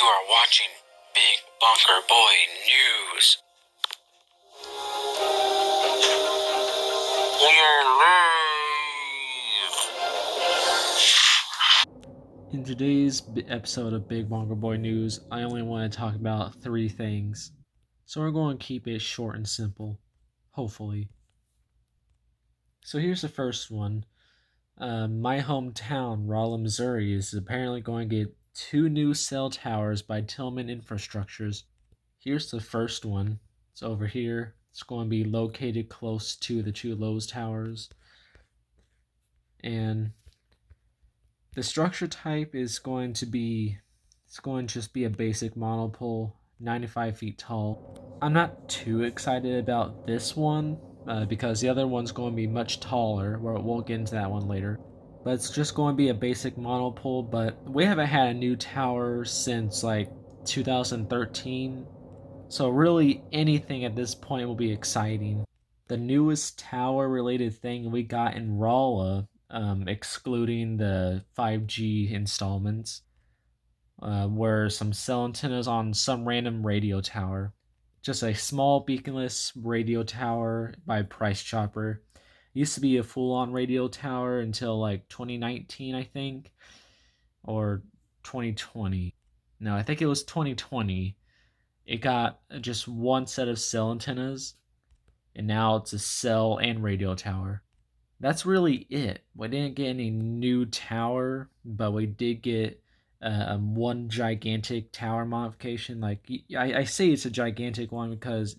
You are watching Big Bonker Boi News. We are live. In today's episode of Big Bonker Boi News, I only want to talk about 3 things. So we're going to keep it short and simple, hopefully. So here's the first one. My hometown, Rolla, Missouri, is apparently going to get 2 new cell towers by Tillman Infrastructures. Here's the first one. It's over here. It's going to be located close to the 2 Lowe's towers. And the structure type is going to just be a basic monopole, 95 feet tall. I'm not too excited about this one because the other one's going to be much taller. We'll get into that one later. But it's just going to be a basic monopole, but we haven't had a new tower since like 2013. So really anything at this point will be exciting. The newest tower related thing we got in Rolla, excluding the 5G installments, were some cell antennas on some random radio tower. Just a small beaconless radio tower by Price Chopper. It used to be a full-on radio tower until like 2019, I think, or 2020. No, I think it was 2020. It got just one set of cell antennas, and now it's a cell and radio tower. That's really it. We didn't get any new tower, but we did get one gigantic tower modification. Like I say it's a gigantic one because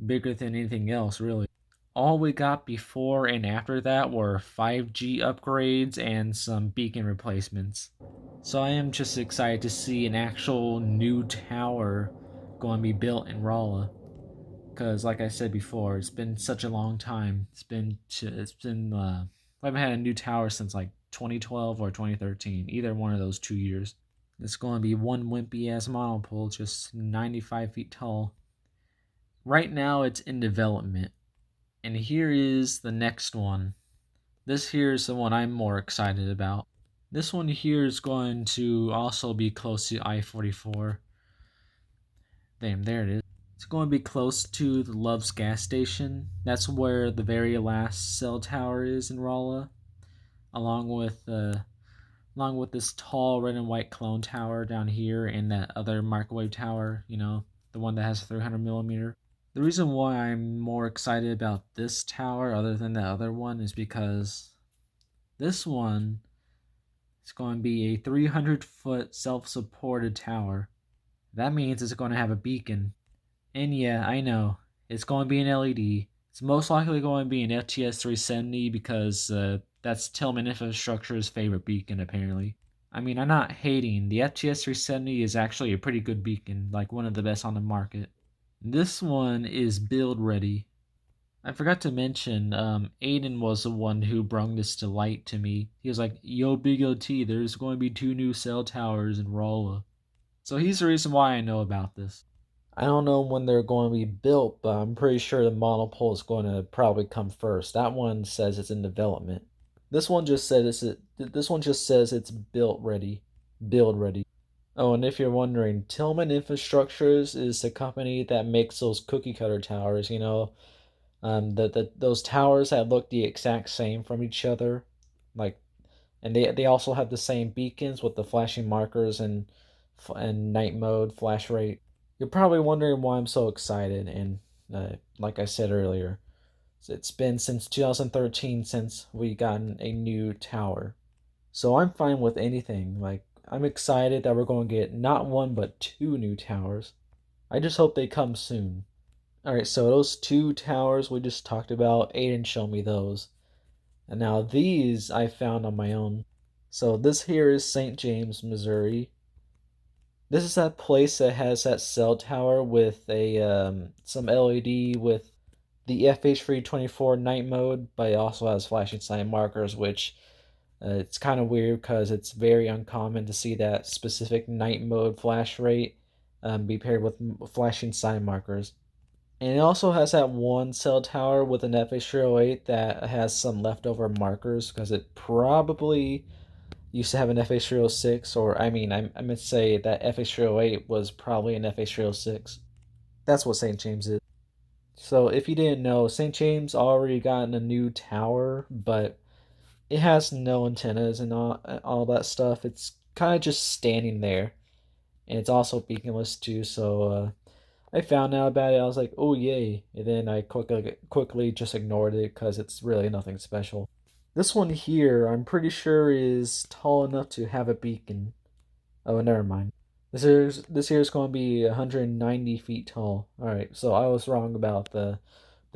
bigger than anything else, really. All we got before and after that were 5G upgrades and some beacon replacements. So I am just excited to see an actual new tower going to be built in Rolla. Because, like I said before, it's been such a long time. We haven't had a new tower since like 2012 or 2013, either one of those 2 years. It's going to be one wimpy ass monopole, just 95 feet tall. Right now, it's in development. And here is the next one. This here is the one I'm more excited about. This one here is going to also be close to I-44. Damn, there it is. It's going to be close to the Love's gas station. That's where the very last cell tower is in Rolla, along with this tall red and white clone tower down here and that other microwave tower. The one that has 300 millimeter. The reason why I'm more excited about this tower, other than the other one, is because this one is going to be a 300-foot self-supported tower. That means it's going to have a beacon. And yeah, I know, it's going to be an LED. It's most likely going to be an FTS 370 because that's Tillman Infrastructure's favorite beacon, apparently. I mean, I'm not hating. The FTS 370 is actually a pretty good beacon, like one of the best on the market. This one is build ready. I forgot to mention, Aiden was the one who brung this to light to me. He was like, "Yo, Big OT, there's going to be 2 new cell towers in Rolla." So he's the reason why I know about this. I don't know when they're going to be built, but I'm pretty sure the monopole is going to probably come first. That one says it's in development. This one just says it's built ready, build ready. Oh, and if you're wondering, Tillman Infrastructures is the company that makes those cookie cutter towers. Those towers that look the exact same from each other, like, and they also have the same beacons with the flashing markers and night mode, flash rate. You're probably wondering why I'm so excited, and like I said earlier, it's been since 2013 since we gotten a new tower. So I'm fine with anything. Like, I'm excited that we're going to get not one but 2 new towers. I just hope they come soon. Alright, so those 2 towers we just talked about, Aiden showed me those. And now these I found on my own. So this here is St. James, Missouri. This is that place that has that cell tower with some LED with the FH324 night mode, but it also has flashing sign markers, which it's kind of weird because it's very uncommon to see that specific night mode flash rate be paired with flashing sign markers. And it also has that one cell tower with an FH308 that has some leftover markers because it probably used to have an FH306, or I meant to say that FH308 was probably an FH306. That's what St. James is. So if you didn't know, St. James already gotten a new tower, but it has no antennas and all that stuff. It's kind of just standing there, and it's also beaconless too. So I found out about it. I was like, oh yay! And then I quickly just ignored it because it's really nothing special. This one here, I'm pretty sure is tall enough to have a beacon. Oh, never mind. This here is going to be 190 feet tall. All right, so I was wrong about the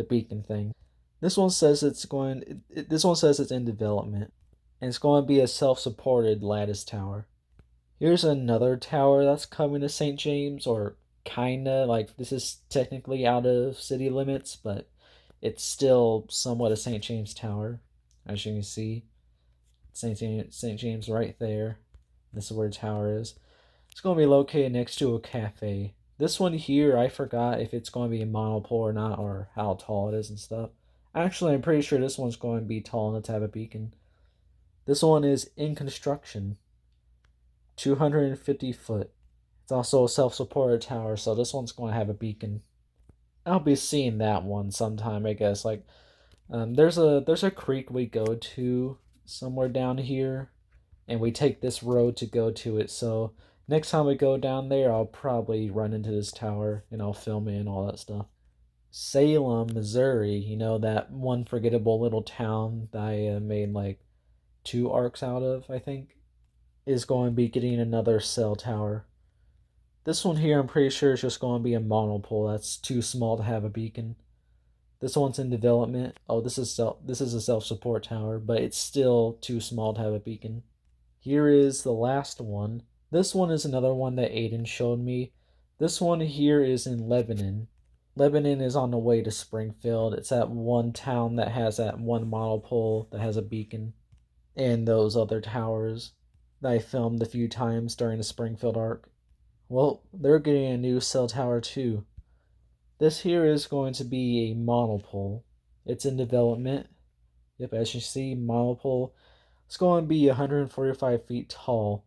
beacon thing. This one says it's in development, and it's going to be a self-supported lattice tower. Here's another tower that's coming to St. James, or kinda like this is technically out of city limits, but it's still somewhat a St. James tower, as you can see. St. James right there. This is where the tower is. It's going to be located next to a cafe. This one here, I forgot if it's going to be a monopole or not, or how tall it is and stuff. Actually, I'm pretty sure this one's going to be tall enough to have a beacon. This one is in construction, 250 foot. It's also a self-supported tower, so this one's going to have a beacon. I'll be seeing that one sometime, I guess. Like, there's a creek we go to somewhere down here, and we take this road to go to it. So next time we go down there, I'll probably run into this tower and I'll film it and all that stuff. Salem, Missouri, that one forgettable little town that I made like two arcs out of, I think, is going to be getting another cell tower. This one here, I'm pretty sure is just going to be a monopole that's too small to have a beacon. This one's in development. Oh, this is a self-support tower, but it's still too small to have a beacon. Here is the last one. This one is another one that Aiden showed me. This one here is in Lebanon. Lebanon is on the way to Springfield. It's that one town that has that one monopole that has a beacon, and those other towers that I filmed a few times during the Springfield arc. Well, they're getting a new cell tower too. This here is going to be a monopole. It's in development. Yep, as you see, monopole. It's going to be 145 feet tall.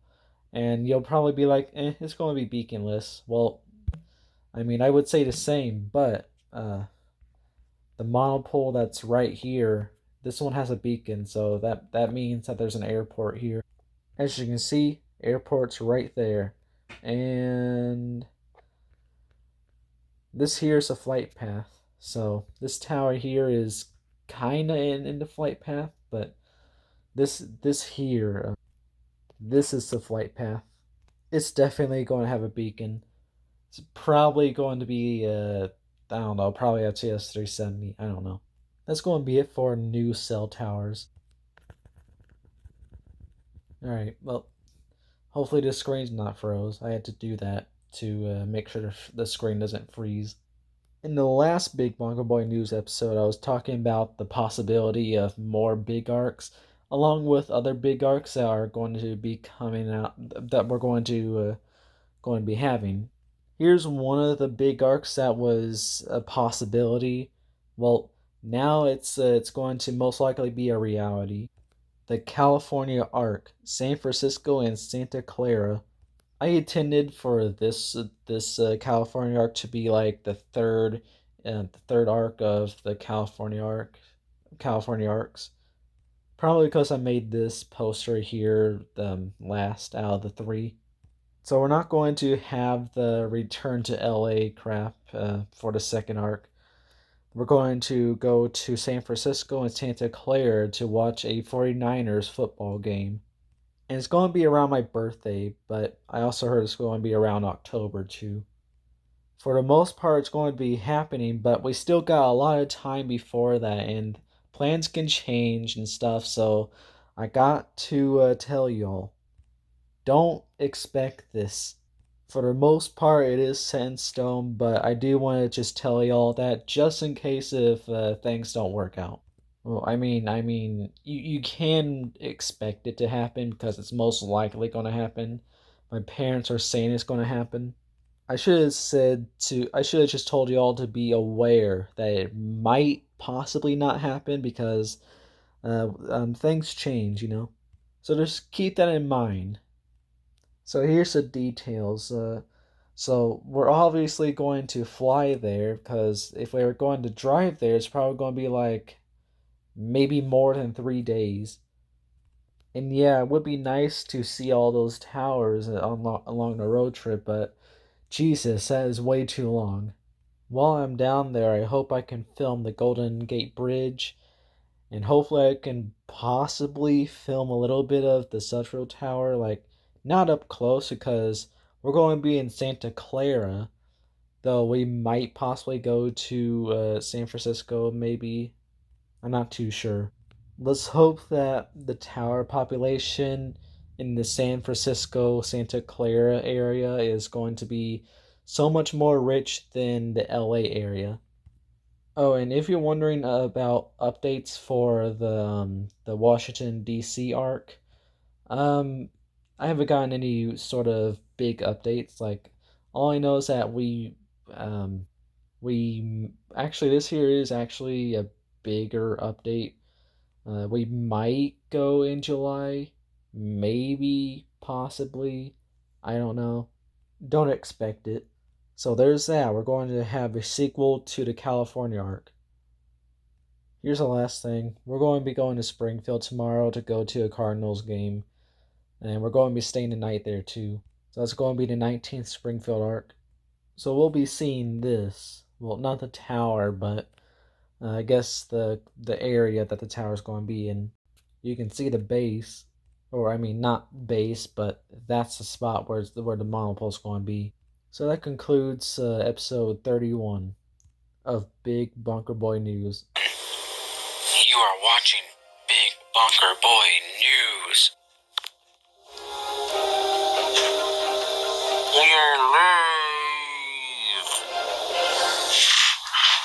And you'll probably be like, it's going to be beaconless. Well, I would say the same, but the monopole that's right here, this one has a beacon, so that means that there's an airport here. As you can see, airport's right there. And this here is a flight path. So this tower here is kind of in the flight path, but this here, this is the flight path. It's definitely going to have a beacon. It's probably going to be I don't know, probably a TS370. I don't know. That's going to be it for new cell towers. All right. Well, hopefully this screen's not froze. I had to do that to make sure the screen doesn't freeze. In the last Big Bonker Boi news episode, I was talking about the possibility of more big arcs, along with other big arcs that are going to be coming out, that we're going to be having. Here's one of the big arcs that was a possibility. Well, now it's going to most likely be a reality. The California arc, San Francisco and Santa Clara. I intended for this California arc to be like the third arc of the California arcs. Probably because I made this poster here the last out of the three. So we're not going to have the return to LA crap for the second arc. We're going to go to San Francisco and Santa Clara to watch a 49ers football game. And it's going to be around my birthday, but I also heard it's going to be around October too. For the most part, it's going to be happening, but we still got a lot of time before that, and plans can change and stuff, so I got to tell y'all, don't expect this. For the most part, it is set in stone, but I do want to just tell y'all that just in case if things don't work out. Well, you can expect it to happen because it's most likely going to happen. My parents are saying it's going to happen. I should have just told y'all to be aware that it might possibly not happen because things change. So just keep that in mind. So here's the details. So we're obviously going to fly there because if we were going to drive there, it's probably going to be like maybe more than 3 days. And yeah, it would be nice to see all those towers along the road trip, but Jesus, that is way too long. While I'm down there, I hope I can film the Golden Gate Bridge, and hopefully I can possibly film a little bit of the Central Tower, like not up close because we're going to be in Santa Clara, though we might possibly go to San Francisco, maybe. I'm not too sure. Let's hope that the tower population in the San Francisco, Santa Clara area is going to be so much more rich than the LA area. Oh, and if you're wondering about updates for the Washington D.C. arc, um, I haven't gotten any sort of big updates. Like all I know is that we actually this here is actually a bigger update. We might go in July, maybe, possibly. I don't know. Don't expect it. So there's that. We're going to have a sequel to the California arc. Here's the last thing. We're going to be going to Springfield tomorrow to go to a Cardinals game. And we're going to be staying the night there too. So that's going to be the 19th Springfield arc. So we'll be seeing this. Well, not the tower, but I guess the area that the tower is going to be in. You can see the base, or I mean not base, but that's the spot where the monopole is going to be. So that concludes episode 31 of Big Bunker Boy News. You are watching Big Bonker Boi News. Yeah,